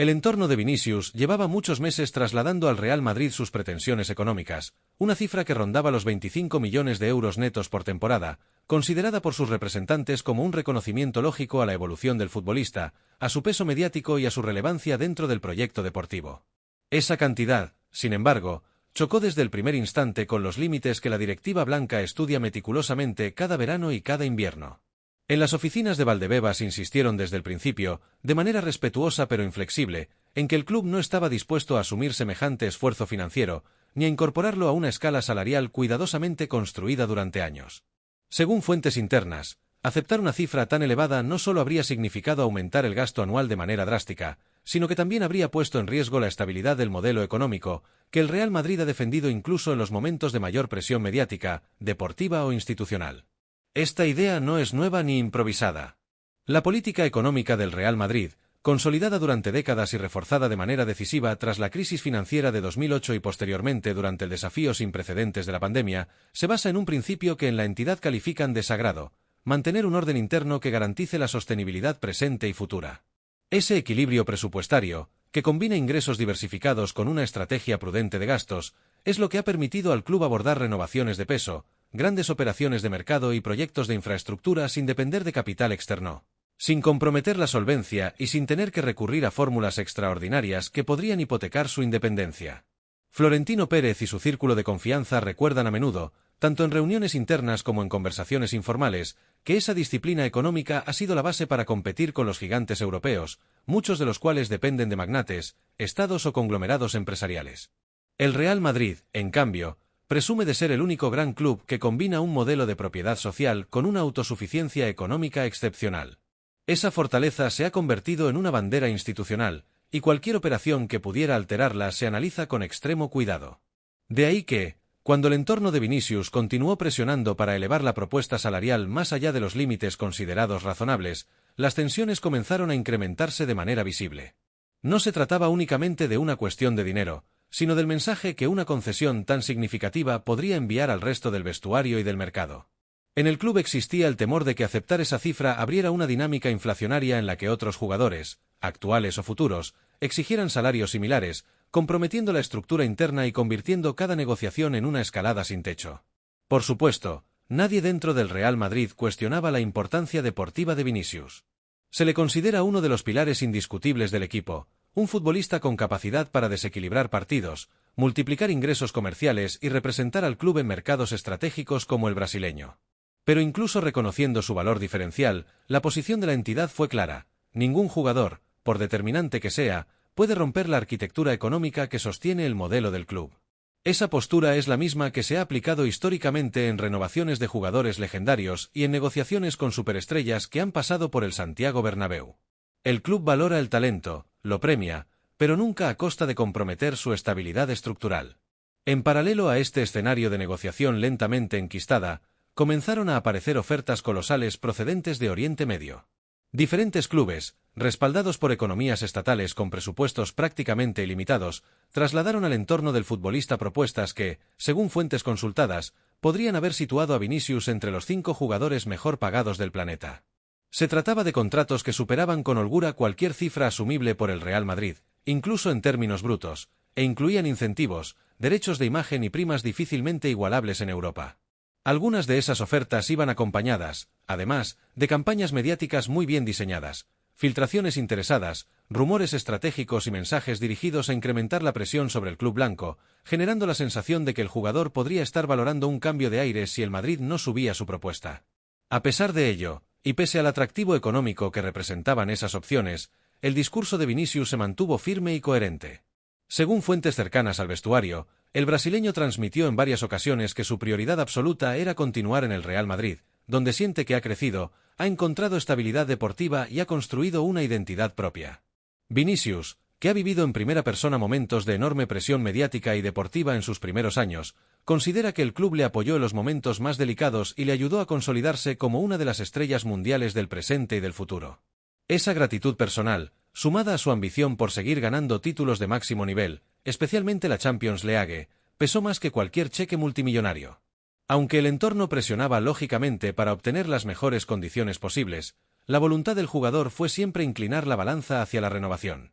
El entorno de Vinicius llevaba muchos meses trasladando al Real Madrid sus pretensiones económicas, una cifra que rondaba los 25 millones de euros netos por temporada, considerada por sus representantes como un reconocimiento lógico a la evolución del futbolista, a su peso mediático y a su relevancia dentro del proyecto deportivo. Esa cantidad, sin embargo, chocó desde el primer instante con los límites que la directiva blanca estudia meticulosamente cada verano y cada invierno. En las oficinas de Valdebebas insistieron desde el principio, de manera respetuosa pero inflexible, en que el club no estaba dispuesto a asumir semejante esfuerzo financiero, ni a incorporarlo a una escala salarial cuidadosamente construida durante años. Según fuentes internas, aceptar una cifra tan elevada no solo habría significado aumentar el gasto anual de manera drástica, sino que también habría puesto en riesgo la estabilidad del modelo económico, que el Real Madrid ha defendido incluso en los momentos de mayor presión mediática, deportiva o institucional. Esta idea no es nueva ni improvisada. La política económica del Real Madrid, consolidada durante décadas y reforzada de manera decisiva tras la crisis financiera de 2008 y posteriormente durante el desafío sin precedentes de la pandemia, se basa en un principio que en la entidad califican de sagrado: mantener un orden interno que garantice la sostenibilidad presente y futura. Ese equilibrio presupuestario, que combina ingresos diversificados con una estrategia prudente de gastos, es lo que ha permitido al club abordar renovaciones de peso, grandes operaciones de mercado y proyectos de infraestructura sin depender de capital externo, sin comprometer la solvencia y sin tener que recurrir a fórmulas extraordinarias que podrían hipotecar su independencia. Florentino Pérez y su círculo de confianza recuerdan a menudo, tanto en reuniones internas como en conversaciones informales, que esa disciplina económica ha sido la base para competir con los gigantes europeos, muchos de los cuales dependen de magnates, estados o conglomerados empresariales. El Real Madrid, en cambio, presume de ser el único gran club que combina un modelo de propiedad social con una autosuficiencia económica excepcional. Esa fortaleza se ha convertido en una bandera institucional, y cualquier operación que pudiera alterarla se analiza con extremo cuidado. De ahí que, cuando el entorno de Vinicius continuó presionando para elevar la propuesta salarial más allá de los límites considerados razonables, las tensiones comenzaron a incrementarse de manera visible. No se trataba únicamente de una cuestión de dinero, sino del mensaje que una concesión tan significativa podría enviar al resto del vestuario y del mercado. En el club existía el temor de que aceptar esa cifra abriera una dinámica inflacionaria en la que otros jugadores, actuales o futuros, exigieran salarios similares, comprometiendo la estructura interna y convirtiendo cada negociación en una escalada sin techo. Por supuesto, nadie dentro del Real Madrid cuestionaba la importancia deportiva de Vinicius. Se le considera uno de los pilares indiscutibles del equipo, un futbolista con capacidad para desequilibrar partidos, multiplicar ingresos comerciales y representar al club en mercados estratégicos como el brasileño. Pero incluso reconociendo su valor diferencial, la posición de la entidad fue clara: ningún jugador, por determinante que sea, puede romper la arquitectura económica que sostiene el modelo del club. Esa postura es la misma que se ha aplicado históricamente en renovaciones de jugadores legendarios y en negociaciones con superestrellas que han pasado por el Santiago Bernabéu. El club valora el talento, lo premia, pero nunca a costa de comprometer su estabilidad estructural. En paralelo a este escenario de negociación lentamente enquistada, comenzaron a aparecer ofertas colosales procedentes de Oriente Medio. Diferentes clubes, respaldados por economías estatales con presupuestos prácticamente ilimitados, trasladaron al entorno del futbolista propuestas que, según fuentes consultadas, podrían haber situado a Vinicius entre los 5 jugadores mejor pagados del planeta. Se trataba de contratos que superaban con holgura cualquier cifra asumible por el Real Madrid, incluso en términos brutos, e incluían incentivos, derechos de imagen y primas difícilmente igualables en Europa. Algunas de esas ofertas iban acompañadas, además, de campañas mediáticas muy bien diseñadas, filtraciones interesadas, rumores estratégicos y mensajes dirigidos a incrementar la presión sobre el club blanco, generando la sensación de que el jugador podría estar valorando un cambio de aires si el Madrid no subía su propuesta. A pesar de ello, y pese al atractivo económico que representaban esas opciones, el discurso de Vinicius se mantuvo firme y coherente. Según fuentes cercanas al vestuario, el brasileño transmitió en varias ocasiones que su prioridad absoluta era continuar en el Real Madrid, donde siente que ha crecido, ha encontrado estabilidad deportiva y ha construido una identidad propia. Vinicius, que ha vivido en primera persona momentos de enorme presión mediática y deportiva en sus primeros años, considera que el club le apoyó en los momentos más delicados y le ayudó a consolidarse como una de las estrellas mundiales del presente y del futuro. Esa gratitud personal, sumada a su ambición por seguir ganando títulos de máximo nivel, especialmente la Champions League, pesó más que cualquier cheque multimillonario. Aunque el entorno presionaba lógicamente para obtener las mejores condiciones posibles, la voluntad del jugador fue siempre inclinar la balanza hacia la renovación.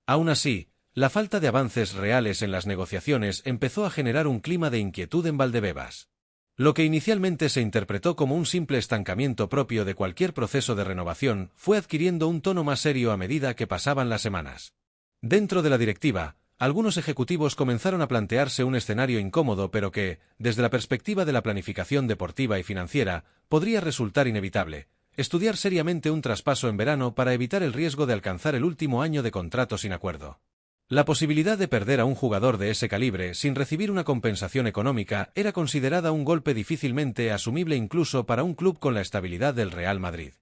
Aún así, la falta de avances reales en las negociaciones empezó a generar un clima de inquietud en Valdebebas. Lo que inicialmente se interpretó como un simple estancamiento propio de cualquier proceso de renovación fue adquiriendo un tono más serio a medida que pasaban las semanas. Dentro de la directiva, algunos ejecutivos comenzaron a plantearse un escenario incómodo pero que, desde la perspectiva de la planificación deportiva y financiera, podría resultar inevitable: estudiar seriamente un traspaso en verano para evitar el riesgo de alcanzar el último año de contrato sin acuerdo. La posibilidad de perder a un jugador de ese calibre sin recibir una compensación económica era considerada un golpe difícilmente asumible incluso para un club con la estabilidad del Real Madrid.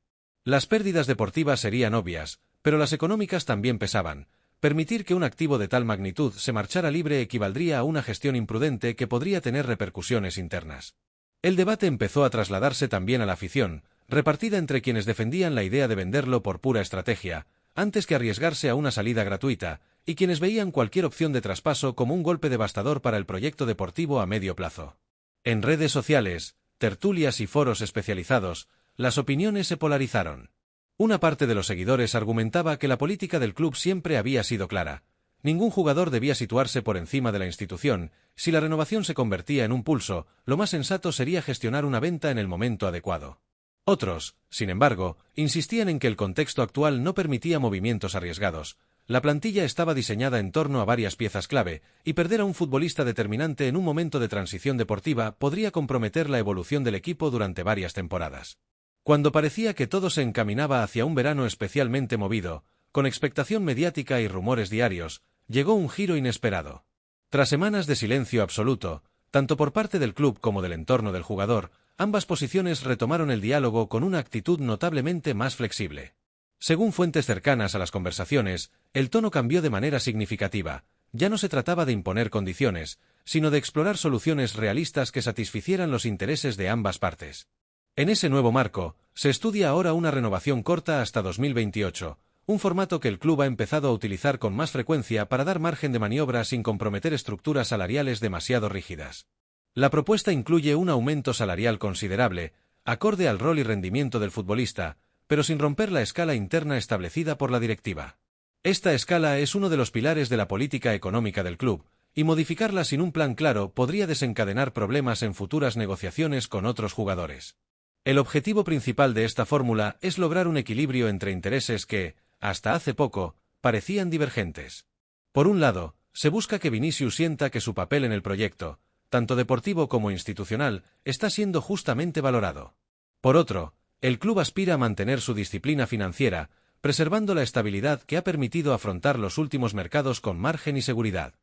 Las pérdidas deportivas serían obvias, pero las económicas también pesaban. Permitir que un activo de tal magnitud se marchara libre equivaldría a una gestión imprudente que podría tener repercusiones internas. El debate empezó a trasladarse también a la afición, repartida entre quienes defendían la idea de venderlo por pura estrategia, antes que arriesgarse a una salida gratuita, y quienes veían cualquier opción de traspaso como un golpe devastador para el proyecto deportivo a medio plazo. En redes sociales, tertulias y foros especializados, las opiniones se polarizaron. Una parte de los seguidores argumentaba que la política del club siempre había sido clara: ningún jugador debía situarse por encima de la institución. Si la renovación se convertía en un pulso, lo más sensato sería gestionar una venta en el momento adecuado. Otros, sin embargo, insistían en que el contexto actual no permitía movimientos arriesgados. La plantilla estaba diseñada en torno a varias piezas clave, y perder a un futbolista determinante en un momento de transición deportiva podría comprometer la evolución del equipo durante varias temporadas. Cuando parecía que todo se encaminaba hacia un verano especialmente movido, con expectación mediática y rumores diarios, llegó un giro inesperado. Tras semanas de silencio absoluto, tanto por parte del club como del entorno del jugador, ambas posiciones retomaron el diálogo con una actitud notablemente más flexible. Según fuentes cercanas a las conversaciones, el tono cambió de manera significativa. Ya no se trataba de imponer condiciones, sino de explorar soluciones realistas que satisficieran los intereses de ambas partes. En ese nuevo marco, se estudia ahora una renovación corta hasta 2028, un formato que el club ha empezado a utilizar con más frecuencia para dar margen de maniobra sin comprometer estructuras salariales demasiado rígidas. La propuesta incluye un aumento salarial considerable, acorde al rol y rendimiento del futbolista, pero sin romper la escala interna establecida por la directiva. Esta escala es uno de los pilares de la política económica del club, y modificarla sin un plan claro podría desencadenar problemas en futuras negociaciones con otros jugadores. El objetivo principal de esta fórmula es lograr un equilibrio entre intereses que, hasta hace poco, parecían divergentes. Por un lado, se busca que Vinicius sienta que su papel en el proyecto, tanto deportivo como institucional, está siendo justamente valorado. Por otro, el club aspira a mantener su disciplina financiera, preservando la estabilidad que ha permitido afrontar los últimos mercados con margen y seguridad.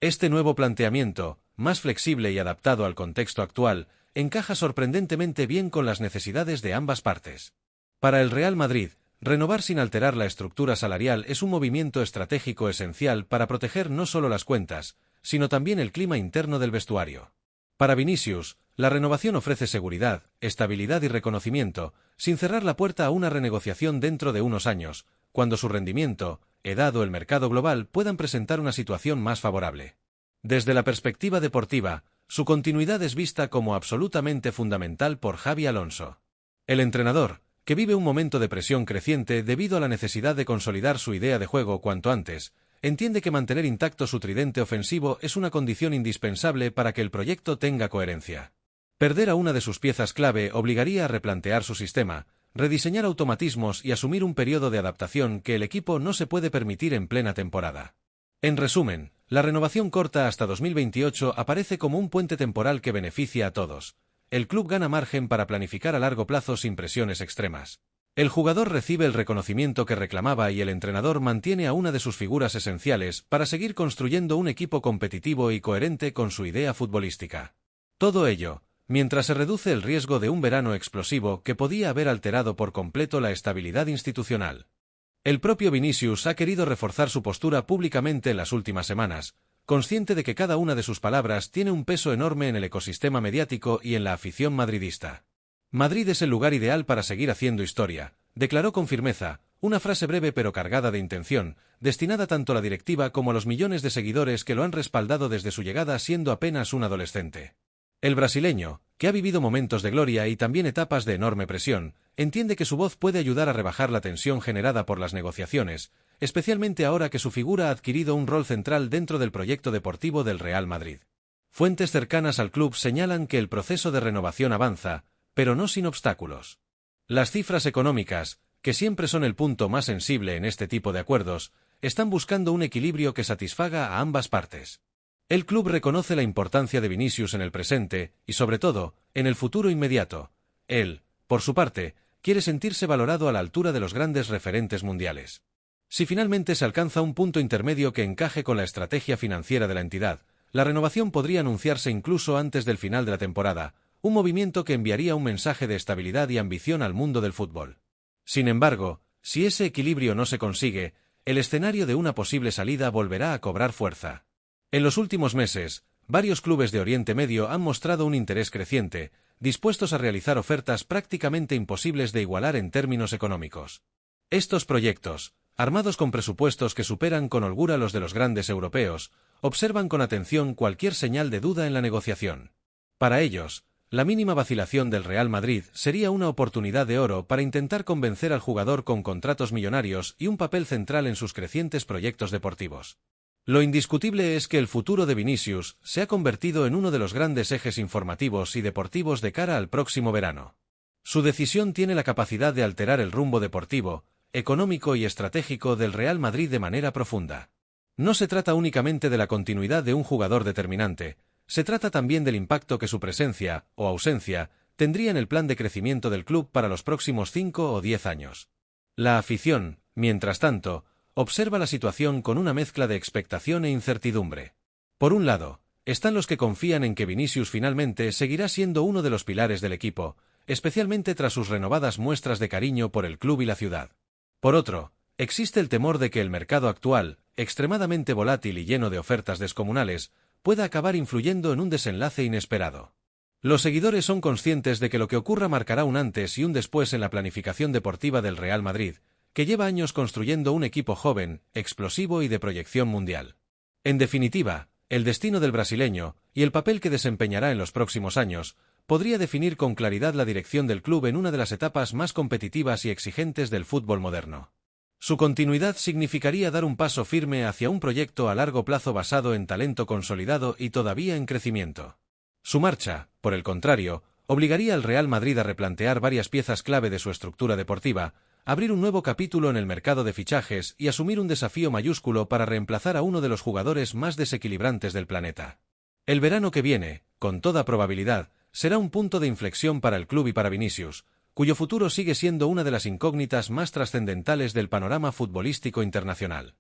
Este nuevo planteamiento, más flexible y adaptado al contexto actual, encaja sorprendentemente bien con las necesidades de ambas partes. Para el Real Madrid, renovar sin alterar la estructura salarial es un movimiento estratégico esencial para proteger no solo las cuentas, sino también el clima interno del vestuario. Para Vinicius, la renovación ofrece seguridad, estabilidad y reconocimiento, sin cerrar la puerta a una renegociación dentro de unos años, cuando su rendimiento, edad o el mercado global puedan presentar una situación más favorable. Desde la perspectiva deportiva, su continuidad es vista como absolutamente fundamental por Xabi Alonso. El entrenador, que vive un momento de presión creciente debido a la necesidad de consolidar su idea de juego cuanto antes, entiende que mantener intacto su tridente ofensivo es una condición indispensable para que el proyecto tenga coherencia. Perder a una de sus piezas clave obligaría a replantear su sistema, rediseñar automatismos y asumir un periodo de adaptación que el equipo no se puede permitir en plena temporada. En resumen, la renovación corta hasta 2028 aparece como un puente temporal que beneficia a todos. El club gana margen para planificar a largo plazo sin presiones extremas. El jugador recibe el reconocimiento que reclamaba y el entrenador mantiene a una de sus figuras esenciales para seguir construyendo un equipo competitivo y coherente con su idea futbolística. Todo ello, mientras se reduce el riesgo de un verano explosivo que podía haber alterado por completo la estabilidad institucional. El propio Vinicius ha querido reforzar su postura públicamente en las últimas semanas, consciente de que cada una de sus palabras tiene un peso enorme en el ecosistema mediático y en la afición madridista. Madrid es el lugar ideal para seguir haciendo historia, declaró con firmeza, una frase breve pero cargada de intención, destinada tanto a la directiva como a los millones de seguidores que lo han respaldado desde su llegada siendo apenas un adolescente. El brasileño, que ha vivido momentos de gloria y también etapas de enorme presión, entiende que su voz puede ayudar a rebajar la tensión generada por las negociaciones, especialmente ahora que su figura ha adquirido un rol central dentro del proyecto deportivo del Real Madrid. Fuentes cercanas al club señalan que el proceso de renovación avanza, pero no sin obstáculos. Las cifras económicas, que siempre son el punto más sensible en este tipo de acuerdos, están buscando un equilibrio que satisfaga a ambas partes. El club reconoce la importancia de Vinicius en el presente y, sobre todo, en el futuro inmediato. Él, por su parte, quiere sentirse valorado a la altura de los grandes referentes mundiales. Si finalmente se alcanza un punto intermedio que encaje con la estrategia financiera de la entidad, la renovación podría anunciarse incluso antes del final de la temporada, un movimiento que enviaría un mensaje de estabilidad y ambición al mundo del fútbol. Sin embargo, si ese equilibrio no se consigue, el escenario de una posible salida volverá a cobrar fuerza. En los últimos meses, varios clubes de Oriente Medio han mostrado un interés creciente, dispuestos a realizar ofertas prácticamente imposibles de igualar en términos económicos. Estos proyectos, armados con presupuestos que superan con holgura los de los grandes europeos, observan con atención cualquier señal de duda en la negociación. Para ellos, la mínima vacilación del Real Madrid sería una oportunidad de oro para intentar convencer al jugador con contratos millonarios y un papel central en sus crecientes proyectos deportivos. Lo indiscutible es que el futuro de Vinicius se ha convertido en uno de los grandes ejes informativos y deportivos de cara al próximo verano. Su decisión tiene la capacidad de alterar el rumbo deportivo, económico y estratégico del Real Madrid de manera profunda. No se trata únicamente de la continuidad de un jugador determinante, se trata también del impacto que su presencia, o ausencia, tendría en el plan de crecimiento del club para los próximos 5 o 10 años. La afición, mientras tanto, observa la situación con una mezcla de expectación e incertidumbre. Por un lado, están los que confían en que Vinicius finalmente seguirá siendo uno de los pilares del equipo, especialmente tras sus renovadas muestras de cariño por el club y la ciudad. Por otro, existe el temor de que el mercado actual, extremadamente volátil y lleno de ofertas descomunales, pueda acabar influyendo en un desenlace inesperado. Los seguidores son conscientes de que lo que ocurra marcará un antes y un después en la planificación deportiva del Real Madrid, que lleva años construyendo un equipo joven, explosivo y de proyección mundial. En definitiva, el destino del brasileño, y el papel que desempeñará en los próximos años, podría definir con claridad la dirección del club en una de las etapas más competitivas y exigentes del fútbol moderno. Su continuidad significaría dar un paso firme hacia un proyecto a largo plazo basado en talento consolidado y todavía en crecimiento. Su marcha, por el contrario, obligaría al Real Madrid a replantear varias piezas clave de su estructura deportiva, abrir un nuevo capítulo en el mercado de fichajes y asumir un desafío mayúsculo para reemplazar a uno de los jugadores más desequilibrantes del planeta. El verano que viene, con toda probabilidad, será un punto de inflexión para el club y para Vinicius, cuyo futuro sigue siendo una de las incógnitas más trascendentales del panorama futbolístico internacional.